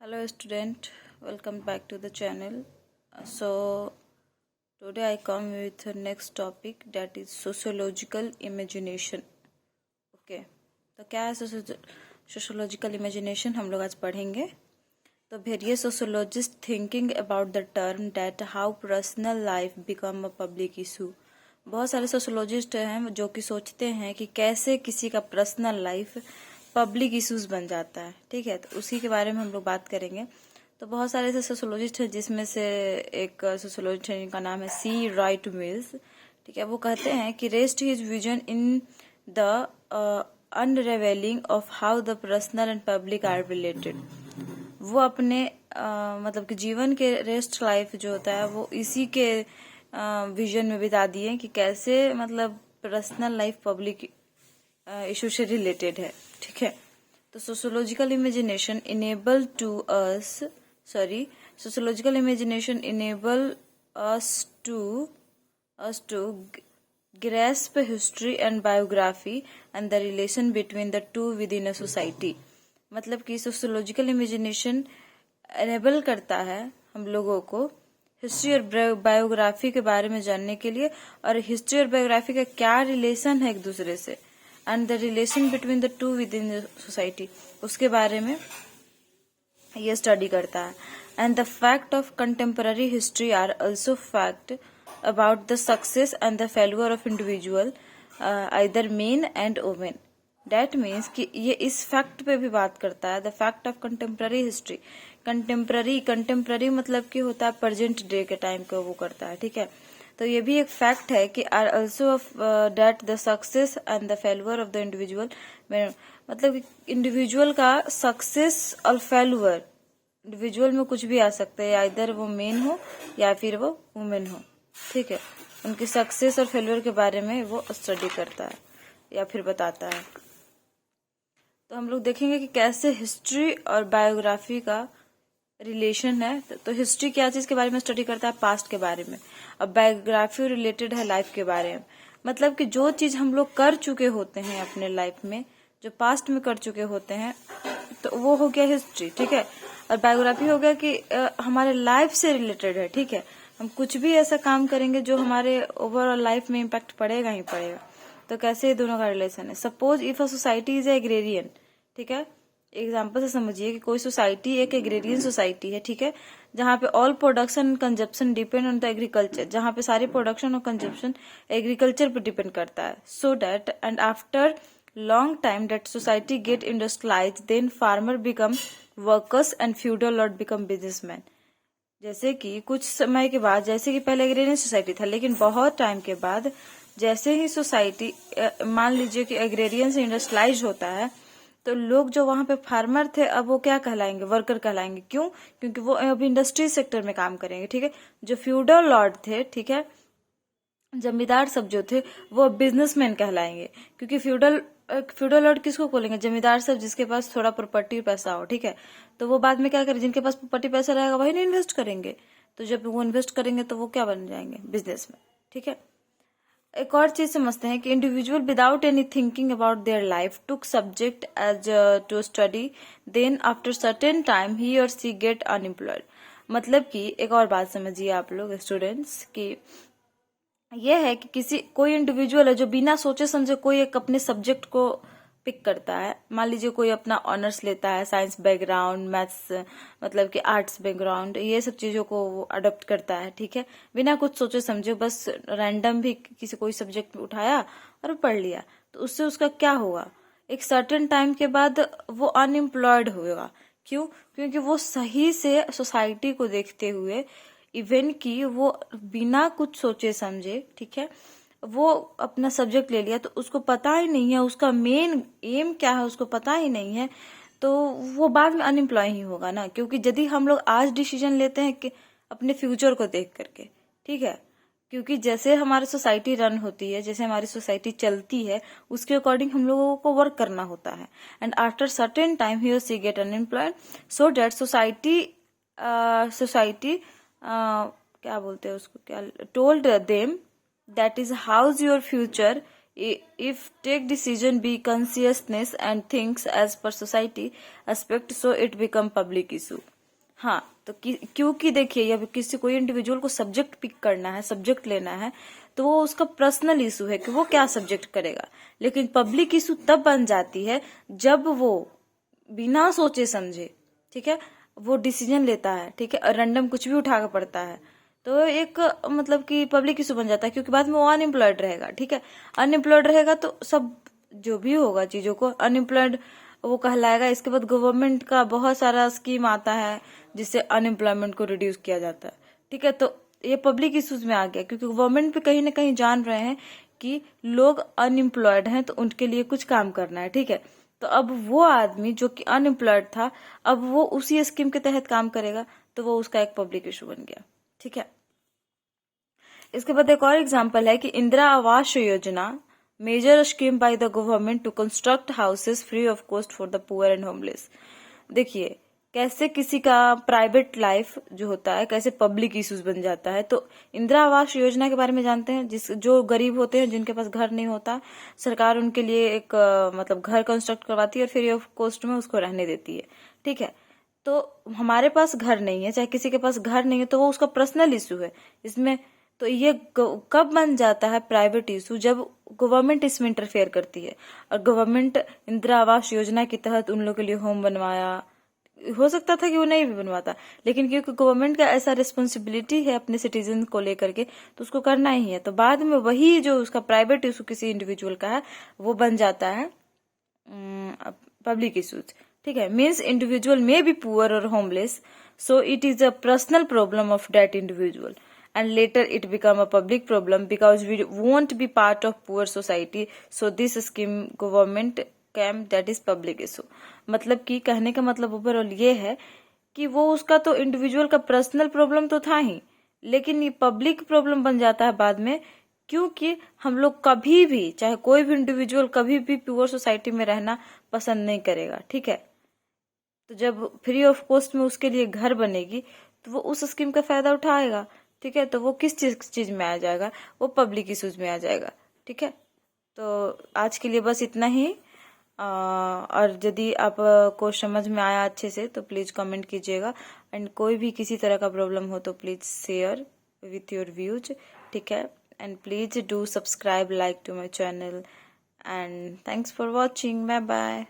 Hello student, welcome back to the channel. So today I come with the next topic, that is sociological imagination. Okay, तो क्या है sociological imagination हम लोग आज पढ़ेंगे. तो various sociologists thinking about the term that how personal life become a public issue. बहुत सारे सोशोलॉजिस्ट हैं जो कि सोचते हैं कि कैसे किसी का पर्सनल लाइफ पब्लिक इश्यूज बन जाता है. ठीक है, तो उसी के बारे में हम लोग बात करेंगे. तो बहुत सारे ऐसे सोशोलॉजिस्ट हैं जिसमें से एक सोशोलॉजिस्ट है जिनका नाम है सी राइट मिल्स. ठीक है, वो कहते हैं कि rest his vision in the unravelling of how the personal and public are related. वो अपने मतलब कि जीवन के रेस्ट लाइफ जो होता है वो इसी के विजन में बिता दिए कि कैसे मतलब पर्सनल लाइफ पब्लिक इशू से रिलेटेड है. ठीक है, तो sociological imagination enable us to grasp history and biography and the relation between the two within a society. मतलब कि सोशोलॉजिकल इमेजिनेशन एनेबल करता है हम लोगों को हिस्ट्री और बायोग्राफी के बारे में जानने के लिए, और हिस्ट्री और बायोग्राफी का क्या रिलेशन है एक दूसरे से, and the relation between the two within the society, उसके बारे में ये स्टडी करता है. And the fact of contemporary history are also fact about the success and the failure of individual either men and women. That means कि ये इस फैक्ट पे भी बात करता है, the fact of contemporary history. Contemporary मतलब कि होता है प्रेजेंट डे के टाइम का वो करता है. ठीक है, तो ये भी एक फैक्ट है कि are also of that the success and the failure of the individual. मतलब कि इंडिविजुअल का सक्सेस और फेल्यूर, इंडिविजुअल में कुछ भी आ सकता है, इधर वो मेन हो या फिर वो वुमेन हो. ठीक है, उनके सक्सेस और फेल्यूर के बारे में वो स्टडी करता है या फिर बताता है. तो हम लोग देखेंगे कि कैसे हिस्ट्री और बायोग्राफी का रिलेशन है. तो हिस्ट्री क्या चीज के बारे में स्टडी करता है, पास्ट के बारे में, और बायोग्राफी रिलेटेड है लाइफ के बारे में. मतलब कि जो चीज हम लोग कर चुके होते हैं अपने लाइफ में, जो पास्ट में कर चुके होते हैं, तो वो हो गया हिस्ट्री. ठीक है, और बायोग्राफी हो गया कि हमारे लाइफ से रिलेटेड है. ठीक है, हम कुछ भी ऐसा काम करेंगे जो हमारे ओवरऑल लाइफ में इम्पैक्ट पड़ेगा ही पड़ेगा. तो कैसे ये दोनों का रिलेशन है. Suppose if a society is agrarian. ठीक है, एग्जाम्पल से समझिए कि कोई सोसाइटी एक एग्रेरियन सोसाइटी है. ठीक है, जहाँ पे all production and consumption depend on the agriculture, जहाँ पे सारी प्रोडक्शन और कंजप्शन एग्रीकल्चर पे डिपेंड करता है. So that and after long time that society get industrialise, then farmer become workers and feudal lord become businessman. जैसे कि कुछ समय के बाद, जैसे कि पहले एग्रेरियन सोसाइटी था, लेकिन बहुत टाइम के बाद जैसे ही सोसाइटी मान लीजिए कि एग्रेरियन से इंडस्ट्रियलाइज होता है, तो लोग जो वहां पे फार्मर थे अब वो क्या कहलाएंगे, वर्कर कहलाएंगे. क्यों? क्योंकि वो अब इंडस्ट्री सेक्टर में काम करेंगे. ठीक है, जो फ्यूडल लॉर्ड थे, ठीक है, जमींदार सब जो थे, वो बिजनेसमैन कहलाएंगे. क्योंकि फ्यूडल लॉर्ड किसको बोलेंगे, जमींदार सब जिसके पास थोड़ा प्रॉपर्टी पैसा हो. ठीक है, तो वो बाद में क्या करें, जिनके पास प्रॉपर्टी पैसा रहेगा वही नहीं इन्वेस्ट करेंगे. तो जब वो इन्वेस्ट करेंगे तो वो क्या बन जाएंगे, बिजनेसमैन. ठीक है, एक और चीज समझते हैं कि individual without any thinking about their life took subject as to study, then after certain time ही और सी गेट अनएम्प्लॉयड. मतलब कि एक और बात समझिए आप लोग स्टूडेंट्स, कि यह है कि कोई इंडिविजुअल है जो बिना सोचे समझे कोई एक अपने सब्जेक्ट को पिक करता है. मान लीजिए कोई अपना ऑनर्स लेता है, साइंस बैकग्राउंड, मैथ्स मतलब कि आर्ट्स बैकग्राउंड, ये सब चीजों को वो अडॉप्ट करता है. ठीक है, बिना कुछ सोचे समझे बस रैंडम भी किसी कोई सब्जेक्ट उठाया और पढ़ लिया. तो उससे उसका क्या होगा, एक सर्टेन टाइम के बाद वो अनएम्प्लॉयड होगा. क्यों? क्योंकि वो सही से सोसाइटी को देखते हुए, इवन कि वो बिना कुछ सोचे समझे, ठीक है, वो अपना सब्जेक्ट ले लिया, तो उसको पता ही नहीं है उसका मेन एम क्या है, उसको पता ही नहीं है, तो वो बाद में अनएम्प्लॉय ही होगा ना. क्योंकि यदि हम लोग आज डिसीजन लेते हैं कि अपने फ्यूचर को देख करके, ठीक है, क्योंकि जैसे हमारी सोसाइटी रन होती है, जैसे हमारी सोसाइटी चलती है, उसके अकॉर्डिंग हम लोगों को वर्क करना होता है. एंड आफ्टर सर्टेन टाइम ही और सी गेट अनएम्प्लॉयड, सो डेट सोसाइटी क्या बोलते हैं उसको, क्या told them that is how's your future if take decision be consciousness and things as per society aspect so it become public issue। हाँ, तो क्योंकि देखिए अब किसी कोई इंडिविजुअल को सब्जेक्ट पिक करना है, सब्जेक्ट लेना है, तो वो उसका पर्सनल इशू है कि वो क्या सब्जेक्ट करेगा। लेकिन पब्लिक इशू तब बन जाती है जब वो बिना सोचे समझे, ठीक है, वो डिसीजन लेता है, ठीक है, रैंडम कुछ भी उठा कर पड़ता है, तो एक मतलब कि पब्लिक इशू बन जाता है। क्योंकि बाद में वो अनएम्प्लॉयड रहेगा, ठीक है, अनएम्प्लॉयड रहेगा तो सब जो भी होगा चीजों को अनएम्प्लॉयड वो कहलाएगा। इसके बाद गवर्नमेंट का बहुत सारा स्कीम आता है जिससे अनएम्प्लॉयमेंट को रिड्यूस किया जाता है, ठीक है। तो ये पब्लिक इश्यूज में आ गया क्योंकि गवर्नमेंट पे कहीं ना कहीं जान रहे हैं कि लोग अनएम्प्लॉयड हैं तो उनके लिए कुछ काम करना है, ठीक है। तो अब वो आदमी जो कि अनएम्प्लॉयड था, अब वो उसी स्कीम के तहत काम करेगा, तो वो उसका एक पब्लिक इशू बन गया, ठीक है। इसके बाद एक और एग्जांपल है कि Indira Awas Yojana major scheme by the government to construct houses free of cost for the poor and homeless. देखिए कैसे किसी का प्राइवेट लाइफ जो होता है कैसे पब्लिक इश्यूज बन जाता है। तो इंदिरा आवास योजना के बारे में जानते हैं, जो गरीब होते हैं जिनके पास घर नहीं होता, सरकार उनके लिए एक मतलब घर कंस्ट्रक्ट करवाती है और फ्री ऑफ कॉस्ट में उसको रहने देती है, ठीक है। तो हमारे पास घर नहीं है, चाहे किसी के पास घर नहीं है, तो वो उसका पर्सनल इशू है इसमें। तो ये कब बन जाता है प्राइवेट इशू, जब गवर्नमेंट इसमें इंटरफेयर करती है। और गवर्नमेंट इंदिरा आवास योजना के तहत उन लोगों के लिए होम बनवाया, हो सकता था कि वो नहीं भी बनवाता, लेकिन क्योंकि गवर्नमेंट का ऐसा रिस्पॉन्सिबिलिटी है अपने सिटीजन को लेकर के, तो उसको करना ही है। तो बाद में वही जो उसका प्राइवेट इशू किसी इंडिविजुअल का है वो बन जाता है पब्लिक इशूज, ठीक है। Means individual may be poor और homeless, so it is a personal problem of that individual and later it become a public problem because we won't be part of poor society, so this scheme government came that is public issue। मतलब कि कहने का मतलब overall ये है कि वो उसका तो इंडिविजुअल का पर्सनल प्रॉब्लम तो था ही, लेकिन ये पब्लिक प्रॉब्लम बन जाता है बाद में, क्योंकि हम लोग कभी भी चाहे कोई भी इंडिविजुअल कभी भी पुअर सोसाइटी में रहना पसंद नहीं करेगा, ठीक है। तो जब फ्री ऑफ कॉस्ट में उसके लिए घर बनेगी तो वो उस स्कीम का फायदा उठाएगा, ठीक है। तो वो किस चीज में आ जाएगा, वो पब्लिक इश्यूज में आ जाएगा, ठीक है। तो आज के लिए बस इतना ही। और यदि आपको समझ में आया अच्छे से तो प्लीज कमेंट कीजिएगा, एंड कोई भी किसी तरह का प्रॉब्लम हो तो please share with your views, ठीक है। And please do subscribe like to my channel, and thanks for watching, bye bye.